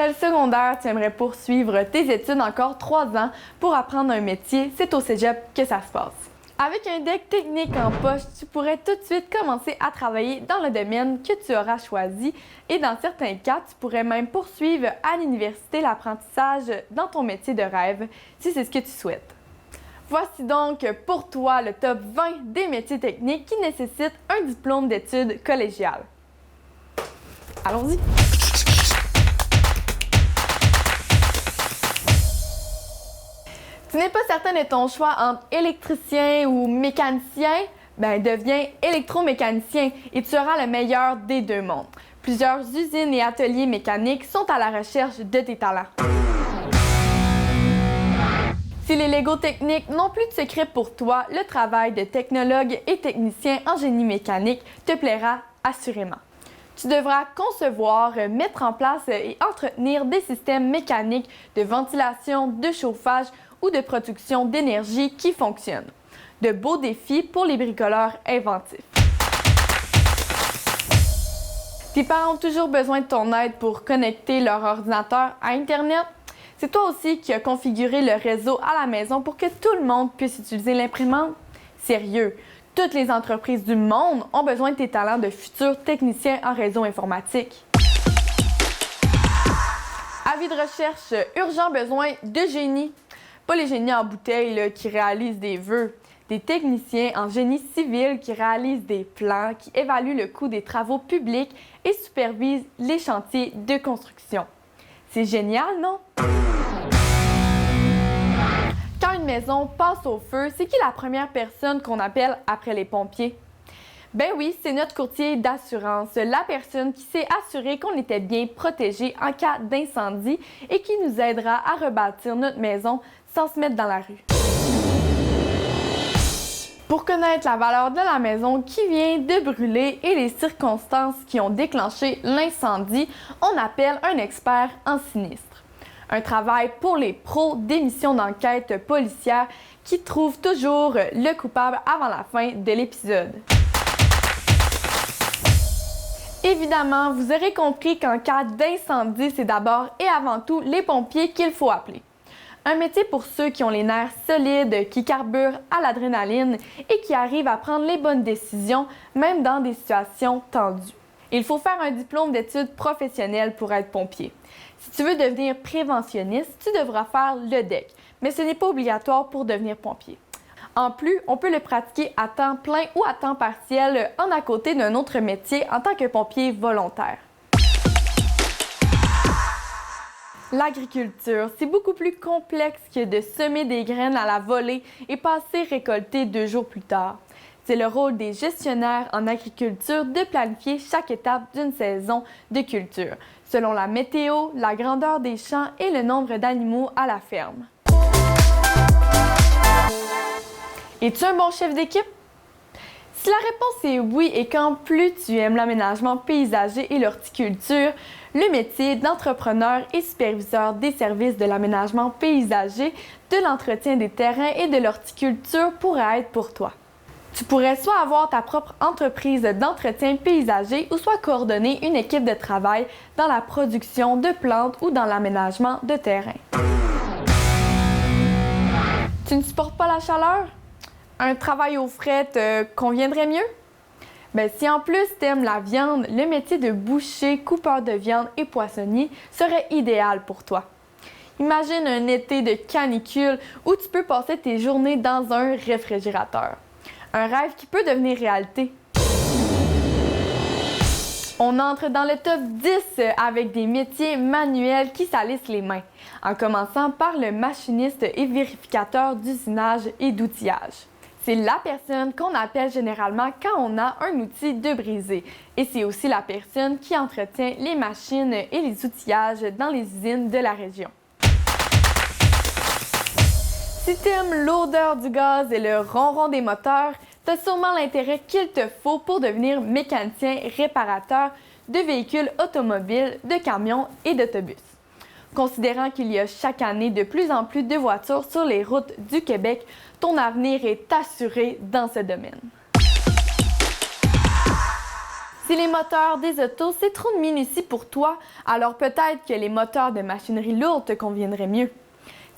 Après le secondaire, tu aimerais poursuivre tes études encore 3 ans pour apprendre un métier, c'est au cégep que ça se passe. Avec un deck technique en poche, tu pourrais tout de suite commencer à travailler dans le domaine que tu auras choisi et dans certains cas, tu pourrais même poursuivre à l'université l'apprentissage dans ton métier de rêve si c'est ce que tu souhaites. Voici donc pour toi le top 20 des métiers techniques qui nécessitent un diplôme d'études collégiales. Allons-y! Tu n'es pas certain de ton choix entre électricien ou mécanicien? Deviens électromécanicien et tu auras le meilleur des deux mondes. Plusieurs usines et ateliers mécaniques sont à la recherche de tes talents. Si les Legos techniques n'ont plus de secret pour toi, le travail de technologue et technicien en génie mécanique te plaira assurément. Tu devras concevoir, mettre en place et entretenir des systèmes mécaniques de ventilation, de chauffage ou de production d'énergie qui fonctionnent. De beaux défis pour les bricoleurs inventifs. Tes parents ont toujours besoin de ton aide pour connecter leur ordinateur à Internet. C'est toi aussi qui as configuré le réseau à la maison pour que tout le monde puisse utiliser l'imprimante. Sérieux, toutes les entreprises du monde ont besoin de tes talents de futurs techniciens en réseau informatique. Avis de recherche, urgent besoin de génie. Pas les génies en bouteille là, qui réalisent des vœux, des techniciens en génie civil qui réalisent des plans, qui évaluent le coût des travaux publics et supervisent les chantiers de construction. C'est génial, non? Quand une maison passe au feu, c'est qui la première personne qu'on appelle après les pompiers? Ben oui, c'est notre courtier d'assurance, la personne qui s'est assurée qu'on était bien protégé en cas d'incendie et qui nous aidera à rebâtir notre maison sans se mettre dans la rue. Pour connaître la valeur de la maison qui vient de brûler et les circonstances qui ont déclenché l'incendie, on appelle un expert en sinistre. Un travail pour les pros des missions d'enquête policière qui trouvent toujours le coupable avant la fin de l'épisode. Évidemment, vous aurez compris qu'en cas d'incendie, c'est d'abord et avant tout les pompiers qu'il faut appeler. Un métier pour ceux qui ont les nerfs solides, qui carburent à l'adrénaline et qui arrivent à prendre les bonnes décisions, même dans des situations tendues. Il faut faire un diplôme d'études professionnelles pour être pompier. Si tu veux devenir préventionniste, tu devras faire le DEC, mais ce n'est pas obligatoire pour devenir pompier. En plus, on peut le pratiquer à temps plein ou à temps partiel en à côté d'un autre métier en tant que pompier volontaire. L'agriculture, c'est beaucoup plus complexe que de semer des graines à la volée et passer récolter 2 jours plus tard. C'est le rôle des gestionnaires en agriculture de planifier chaque étape d'une saison de culture, selon la météo, la grandeur des champs et le nombre d'animaux à la ferme. Es-tu un bon chef d'équipe? Si la réponse est oui et qu'en plus tu aimes l'aménagement paysager et l'horticulture, le métier d'entrepreneur et superviseur des services de l'aménagement paysager, de l'entretien des terrains et de l'horticulture pourrait être pour toi. Tu pourrais soit avoir ta propre entreprise d'entretien paysager ou soit coordonner une équipe de travail dans la production de plantes ou dans l'aménagement de terrain. Tu ne supportes pas la chaleur? Un travail au frais te conviendrait mieux? Si en plus t'aimes la viande, le métier de boucher, coupeur de viande et poissonnier serait idéal pour toi. Imagine un été de canicule où tu peux passer tes journées dans un réfrigérateur. Un rêve qui peut devenir réalité. On entre dans le top 10 avec des métiers manuels qui salissent les mains, en commençant par le machiniste et vérificateur d'usinage et d'outillage. C'est la personne qu'on appelle généralement quand on a un outil de brisé. Et c'est aussi la personne qui entretient les machines et les outillages dans les usines de la région. Si tu aimes l'odeur du gaz et le ronron des moteurs, tu as sûrement l'intérêt qu'il te faut pour devenir mécanicien réparateur de véhicules automobiles, de camions et d'autobus. Considérant qu'il y a chaque année de plus en plus de voitures sur les routes du Québec, ton avenir est assuré dans ce domaine. Si les moteurs des autos, c'est trop de minutie pour toi, alors peut-être que les moteurs de machinerie lourde te conviendraient mieux.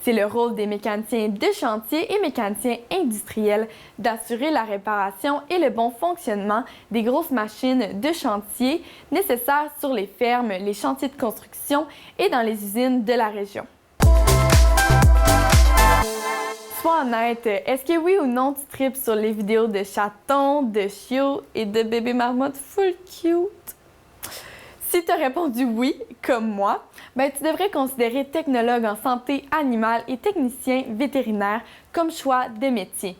C'est le rôle des mécaniciens de chantier et mécaniciens industriels d'assurer la réparation et le bon fonctionnement des grosses machines de chantier nécessaires sur les fermes, les chantiers de construction et dans les usines de la région. Sois honnête, est-ce que oui ou non tu tripes sur les vidéos de chatons, de chiots et de bébés marmottes full cute? Si tu as répondu oui, comme moi, ben tu devrais considérer technologue en santé animale et technicien vétérinaire comme choix de métier.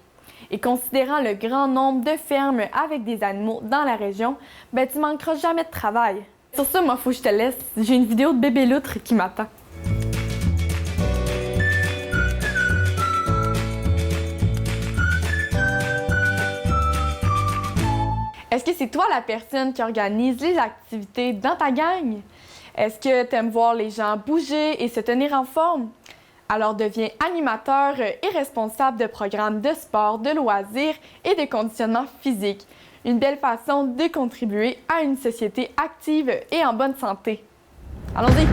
Et considérant le grand nombre de fermes avec des animaux dans la région, ben tu manqueras jamais de travail. Sur ça, moi, faut que je te laisse. J'ai une vidéo de bébé loutre qui m'attend. Est-ce que c'est toi la personne qui organise les activités dans ta gang? Est-ce que tu aimes voir les gens bouger et se tenir en forme? Alors deviens animateur et responsable de programmes de sport, de loisirs et de conditionnement physique. Une belle façon de contribuer à une société active et en bonne santé. Allons-y!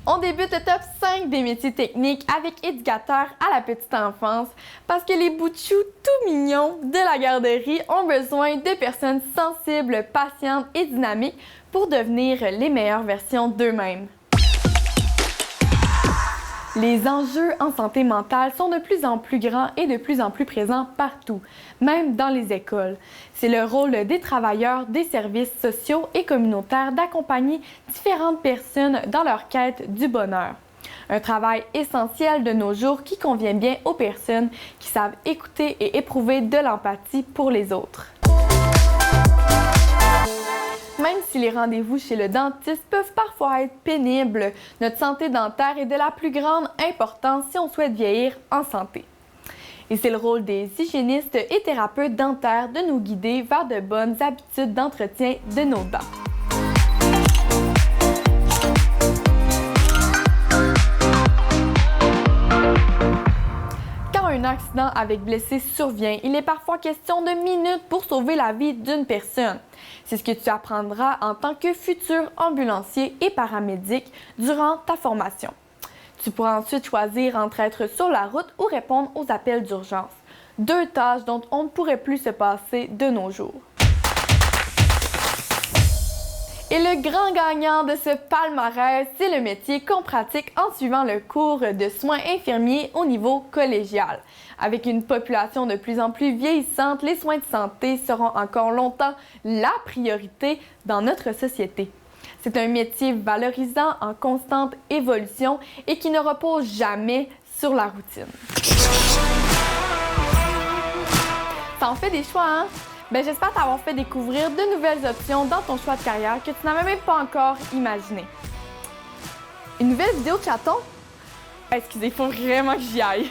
On débute le top 5 des métiers techniques avec éducateur à la petite enfance parce que les bouts de chou tout mignons de la garderie ont besoin de personnes sensibles, patientes et dynamiques pour devenir les meilleures versions d'eux-mêmes. Les enjeux en santé mentale sont de plus en plus grands et de plus en plus présents partout, même dans les écoles. C'est le rôle des travailleurs des services sociaux et communautaires d'accompagner différentes personnes dans leur quête du bonheur. Un travail essentiel de nos jours qui convient bien aux personnes qui savent écouter et éprouver de l'empathie pour les autres. Même si les rendez-vous chez le dentiste peuvent parfois être pénibles, notre santé dentaire est de la plus grande importance si on souhaite vieillir en santé. Et c'est le rôle des hygiénistes et thérapeutes dentaires de nous guider vers de bonnes habitudes d'entretien de nos dents. Quand un accident avec blessé survient, il est parfois question de minutes pour sauver la vie d'une personne. C'est ce que tu apprendras en tant que futur ambulancier et paramédic durant ta formation. Tu pourras ensuite choisir entre être sur la route ou répondre aux appels d'urgence. 2 tâches dont on ne pourrait plus se passer de nos jours. Et le grand gagnant de ce palmarès, c'est le métier qu'on pratique en suivant le cours de soins infirmiers au niveau collégial. Avec une population de plus en plus vieillissante, les soins de santé seront encore longtemps la priorité dans notre société. C'est un métier valorisant en constante évolution et qui ne repose jamais sur la routine. Ça en fait des choix, hein? J'espère t'avoir fait découvrir de nouvelles options dans ton choix de carrière que tu n'avais même pas encore imaginé. Une nouvelle vidéo de chaton? Excusez, il faut vraiment que j'y aille.